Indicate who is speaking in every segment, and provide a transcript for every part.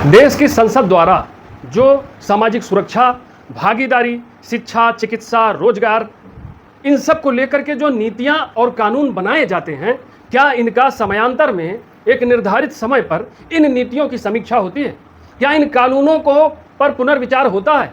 Speaker 1: देश की संसद द्वारा जो सामाजिक सुरक्षा, भागीदारी, शिक्षा, चिकित्सा, रोजगार, इन सब को लेकर के जो नीतियां और कानून बनाए जाते हैं, क्या इनका समयांतर में एक निर्धारित समय पर इन नीतियों की समीक्षा होती है? क्या इन कानूनों को पर पुनर्विचार होता है?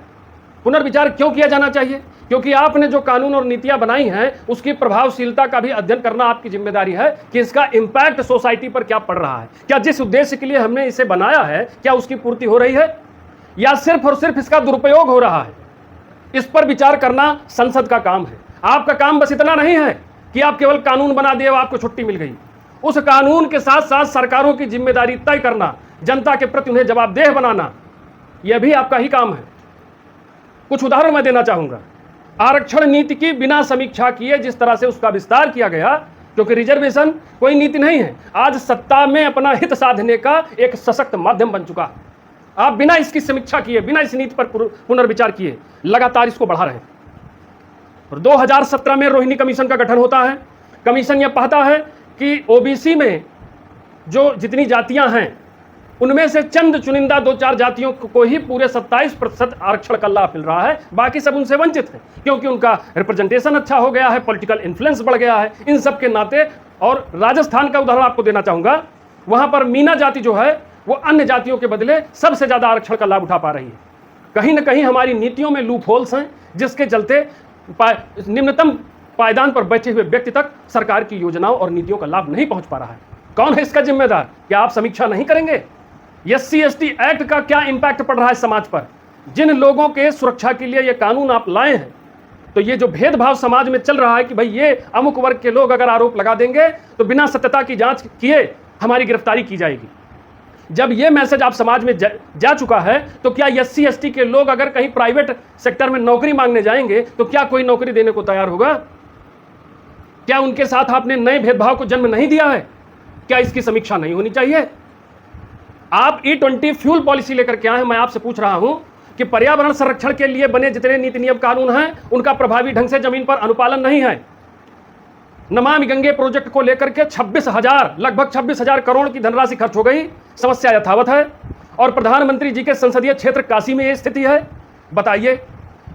Speaker 1: पुनर्विचार क्यों किया जाना चाहिए? क्योंकि आपने जो कानून और नीतियां बनाई हैं, उसकी प्रभावशीलता का भी अध्ययन करना आपकी जिम्मेदारी है कि इसका इंपैक्ट सोसाइटी पर क्या पड़ रहा है। क्या जिस उद्देश्य के लिए हमने इसे बनाया है, क्या उसकी पूर्ति हो रही है, या सिर्फ और सिर्फ इसका दुरुपयोग हो रहा है? इस पर विचार करना संसद का काम है। आपका काम बस इतना नहीं है कि आप केवल कानून बना दिए और आपको छुट्टी मिल गई। उस कानून के साथ साथ सरकारों की जिम्मेदारी तय करना, जनता के प्रति उन्हें जवाबदेह बनाना, यह भी आपका ही काम है। कुछ उदाहरण मैं देना चाहूंगा। आरक्षण नीति की बिना समीक्षा किए जिस तरह से उसका विस्तार किया गया, क्योंकि रिजर्वेशन कोई नीति नहीं है, आज सत्ता में अपना हित साधने का एक सशक्त माध्यम बन चुका है। आप बिना इसकी समीक्षा किए, बिना इस नीति पर पुनर्विचार किए लगातार इसको बढ़ा रहे हैं। और 2017 में रोहिणी कमीशन का गठन होता है। कमीशन यह पाता है कि ओबीसी में जो जितनी जातियां हैं, उनमें से चंद चुनिंदा 2-4 जातियों को ही पूरे 27% आरक्षण का लाभ मिल रहा है, बाकी सब उनसे वंचित हैं, क्योंकि उनका रिप्रेजेंटेशन अच्छा हो गया है, पॉलिटिकल इन्फ्लुएंस बढ़ गया है। इन सब के नाते, और राजस्थान का उदाहरण आपको देना चाहूंगा, वहां पर मीना जाति जो है वो अन्य जातियों के बदले सबसे ज्यादा आरक्षण का लाभ उठा पा रही है। कहीं ना कहीं हमारी नीतियों में लूप होल्स हैं, जिसके चलते निम्नतम पायदान पर बैठे हुए व्यक्ति तक सरकार की योजनाओं और नीतियों का लाभ नहीं पहुंच पा रहा है। कौन है इसका जिम्मेदार? क्या आप समीक्षा नहीं करेंगे? SC/ST एक्ट का क्या इंपैक्ट पड़ रहा है समाज पर? जिन लोगों के सुरक्षा के लिए ये कानून आप लाए हैं, तो ये जो भेदभाव समाज में चल रहा है कि भाई ये अमुक वर्ग के लोग अगर आरोप लगा देंगे तो बिना सत्यता की जांच किए हमारी गिरफ्तारी की जाएगी। जब ये मैसेज आप समाज में जा चुका है, तो क्या SC/ST के लोग अगर कहीं प्राइवेट सेक्टर में नौकरी मांगने जाएंगे तो क्या कोई नौकरी देने को तैयार होगा? क्या उनके साथ आपने नए भेदभाव को जन्म नहीं दिया है? क्या इसकी समीक्षा नहीं होनी चाहिए? आप E20 फ्यूल पॉलिसी लेकर के आए हैं। मैं आपसे पूछ रहा हूं कि पर्यावरण संरक्षण के लिए बने जितने नीति नियम कानून हैं, उनका प्रभावी ढंग से जमीन पर अनुपालन नहीं है। नमामि गंगे प्रोजेक्ट को लेकर के लगभग 26,000 करोड़ की धनराशि खर्च हो गई। समस्या यथावत है, और प्रधानमंत्री जी के संसदीय क्षेत्र काशी में यह स्थिति है। बताइए,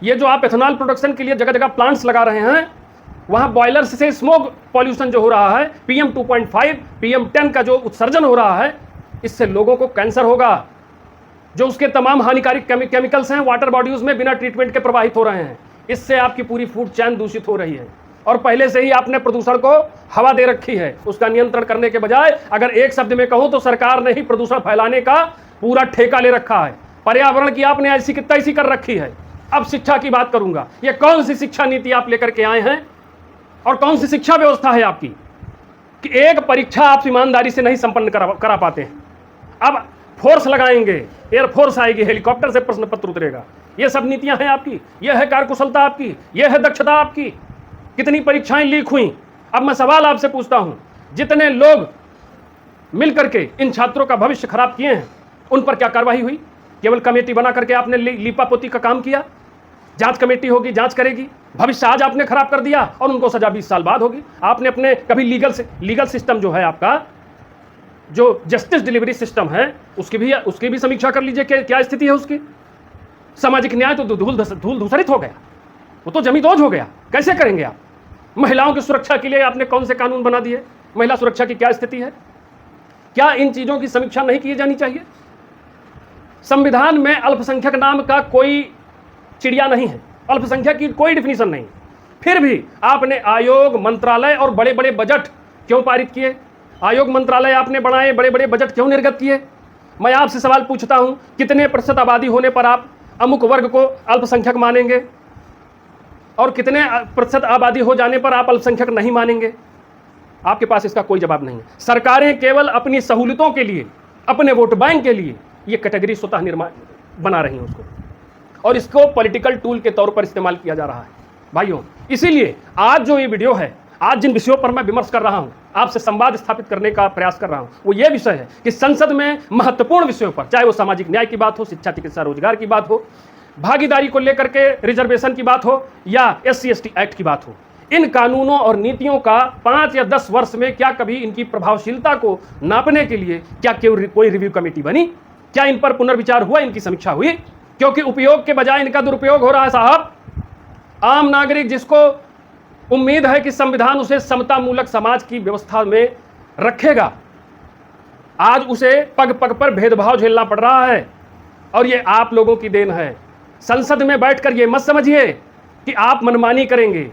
Speaker 1: ये जो आप एथेनॉल प्रोडक्शन के लिए जगह जगह प्लांट्स लगा रहे हैं, वहां बॉयलर्स से स्मोक पॉल्यूशन जो हो रहा है, PM 2.5, PM 10 का जो उत्सर्जन हो रहा है, इससे लोगों को कैंसर होगा। जो उसके तमाम हानिकारक केमिकल्स हैं, वाटर बॉडीज में बिना ट्रीटमेंट के प्रवाहित हो रहे हैं। इससे आपकी पूरी फूड चेन दूषित हो रही है, और पहले से ही आपने प्रदूषण को हवा दे रखी है। उसका नियंत्रण करने के बजाय, अगर एक शब्द में कहूं तो सरकार ने ही प्रदूषण फैलाने का पूरा ठेका ले रखा है। पर्यावरण की आपने ऐसी की तैसी कर रखी है। अब शिक्षा की बात करूंगा। ये कौन सी शिक्षा नीति आप लेकर के आए हैं, और कौन सी शिक्षा व्यवस्था है आपकी कि एक परीक्षा आप ईमानदारी से नहीं संपन्न करा पाते हैं? अब फोर्स लगाएंगे, एयरफोर्स आएगी, हेलीकॉप्टर से प्रश्न पत्र उतरेगा। ये सब नीतियां हैं आपकी, यह है कार्यकुशलता आपकी, यह है दक्षता आपकी। कितनी परीक्षाएं लीक हुई? अब मैं सवाल आपसे पूछता हूं, जितने लोग मिलकर के इन छात्रों का भविष्य खराब किए हैं, उन पर क्या कार्रवाई हुई? केवल कमेटी बना करके आपने लीपापोती का काम किया। जांच कमेटी होगी, जांच करेगी। भविष्य आज आपने खराब कर दिया और उनको सजा 20 साल बाद होगी। आपने अपने कभी लीगल सिस्टम जो है आपका, जो जस्टिस डिलीवरी सिस्टम है, उसकी भी समीक्षा कर लीजिए कि क्या स्थिति है उसकी। सामाजिक न्याय तो धूल धूसरित हो गया, वो तो जमींदोज हो गया। कैसे करेंगे आप? महिलाओं की सुरक्षा के लिए आपने कौन से कानून बना दिए? महिला सुरक्षा की क्या स्थिति है? क्या इन चीजों की समीक्षा नहीं की जानी चाहिए? संविधान में अल्पसंख्यक नाम का कोई चिड़िया नहीं है, अल्पसंख्यक की कोई डिफिनीशन नहीं। फिर भी आपने आयोग, मंत्रालय और बड़े बड़े बजट क्यों पारित किए? आयोग, मंत्रालय आपने बनाए, बड़े बड़े बजट क्यों निर्गत किए? मैं आपसे सवाल पूछता हूं, कितने प्रतिशत आबादी होने पर आप अमुक वर्ग को अल्पसंख्यक मानेंगे, और कितने प्रतिशत आबादी हो जाने पर आप अल्पसंख्यक नहीं मानेंगे? आपके पास इसका कोई जवाब नहीं है। सरकारें केवल अपनी सहूलियतों के लिए, अपने वोट बैंक के लिए ये कैटेगरी स्वतः निर्माण बना रही हैं उसको, और इसको पॉलिटिकल टूल के तौर पर इस्तेमाल किया जा रहा है भाइयों। इसीलिए आज जो ये वीडियो है, आज जिन विषयों पर मैं विमर्श कर रहा हूं, आपसे संवाद स्थापित करने का प्रयास कर रहा हूं, वो ये विषय है कि संसद में महत्वपूर्ण विषयों पर, चाहे वो सामाजिक न्याय की बात हो, शिक्षा, चिकित्सा, रोजगार की बात हो, भागीदारी को लेकर के रिजर्वेशन की बात हो, या SC/ST एक्ट की बात हो, इन कानूनों और नीतियों का 5 या 10 वर्ष में क्या कभी इनकी प्रभावशीलता को नापने के लिए क्या कोई रिव्यू कमेटी बनी? क्या इन पर पुनर्विचार हुआ, इनकी समीक्षा हुई? क्योंकि उपयोग के बजाय इनका दुरुपयोग हो रहा है साहब। आम नागरिक जिसको उम्मीद है कि संविधान उसे समतामूलक समाज की व्यवस्था में रखेगा, आज उसे पग पग पर भेदभाव झेलना पड़ रहा है। और ये आप लोगों की देन है। संसद में बैठकर ये मत समझिए कि आप मनमानी करेंगे।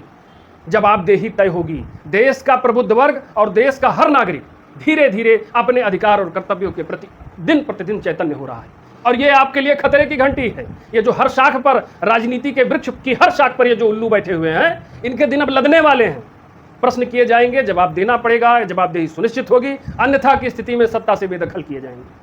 Speaker 1: जब आप देही तय होगी, देश का प्रबुद्ध वर्ग और देश का हर नागरिक धीरे धीरे अपने अधिकार और कर्तव्यों के प्रति दिन प्रतिदिन चैतन्य हो रहा है। और ये आपके लिए खतरे की घंटी है। ये जो हर शाख पर, राजनीति के वृक्ष की हर शाख पर ये जो उल्लू बैठे हुए हैं, इनके दिन अब लदने वाले हैं। प्रश्न किए जाएंगे, जवाब देना पड़ेगा, जवाबदेही सुनिश्चित होगी, अन्यथा की स्थिति में सत्ता से बेदखल किए जाएंगे।